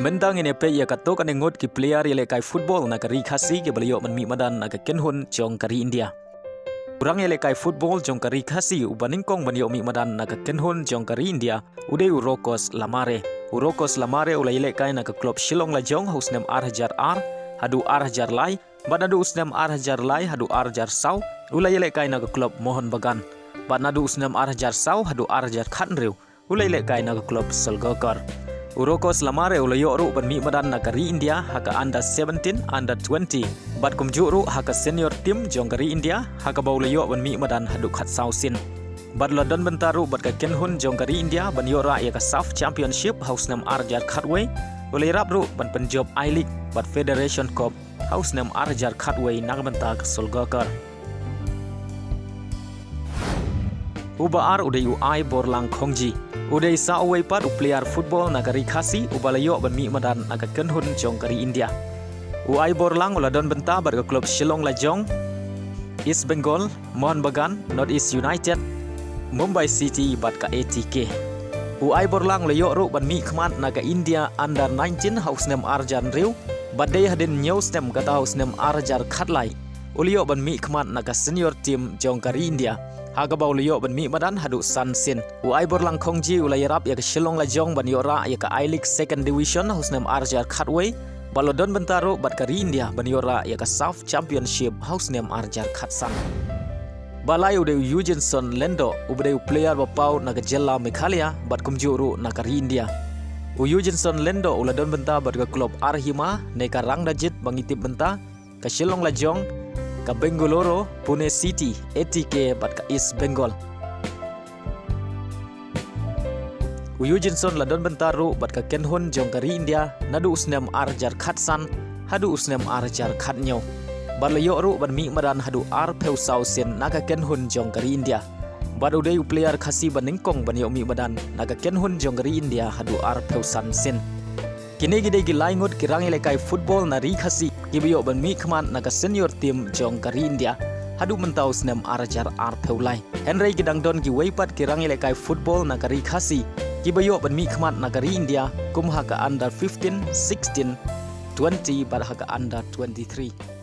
Mendang ini pe ya kato kan ngot ki player ile kai football na kari khasi ke beliau men mi madan na ka kenhun jong kari India. Urang ile kai football jong kari khasi ubaning kong beliau mi madan na ka kenhun jong kari India ude Urokos Lamare. Urokos Lamare ulai ile kai na ka klub Shillong Lajong husnem Arhajar R hadu Arhajar Lai badadu usnem Arhajar Lai hadu Arhajar Sau ulai ile kai na ka klub Mohon Bagan. Badadu usnem Arhajar Sau hadu Arhajar Khanriu ulai ile kai na ka klub Salgakar. Urokos Lamare ulayo ru ban mi madan nakari India haka under 17 under 20 bat kumjuru haka senior team jongkari India haka baulayo ban mi madan haduk hat sausin bat London bentaru bat ka kenhun jongkari India ban yora ya ka South Championship house nam Arjar Khatway ulai rap ru ban penjob I League bat Federation Cup house nam Arjar Khatway nang benta ka Solgakar Ubaar udai uai borlang khongji Udai sa away pat player football nagari khasi ubalayo ban mi madan naga kenhun jongkari India. Uai borlang uladon benta bar ke klub Shillong Lajong, East Bengal, Mohun Bagan, North East United, Mumbai City bat ka ATK. Uai borlang layo ru ban mi khmat naga India under 19 house name Arjan Riu, badai hadin news name kata house name Arjar Khatlai. Ulio ban mi khmat naga senior team jongkari India. Haga baulio ban mi madan hadu Sansin. Uai borlang khongji ulai rap ya ke Shillong Lajong ban yora ya ke I League Second Division husnam Arjar Khatway. Balodon bentaru bat kari India ban yora ya ke South Championship husnam Arjar Khatsan. Balai ude Eugenson Lendo ude player bapau naga Jella Meghalaya bat kumjuru nakari India. Eugenson Lendo uladon benta bat ke klub Arhima neka Rangdajit bangitip benta ke Shillong Lajong ka Bengaluru, Pune City, ATK bat ka East Bengal. Eugenson ladon bentaru bat ka kenhun jongkari India nadu usnem Arjar Khatsan hadu usnem Arjar Khatnyo. Balayo ru ban mi madan hadu ar peusau sen naga kenhun jongkari India. Badu dei player khasi baningkong ban yo mi madan naga kenhun jongkari India hadu ar peusan sen. Kini gidei gilai ngot kirang ilekai football nari khasi gibiyo ban mi khman naga senior team jongkari India hadu mentau snem Arjar ar peulai Henry gidang don gi weipat kirang ilekai football nagari khasi gibiyo ban mi khman nagari India kum haka under 15 16 20 bar haka under 23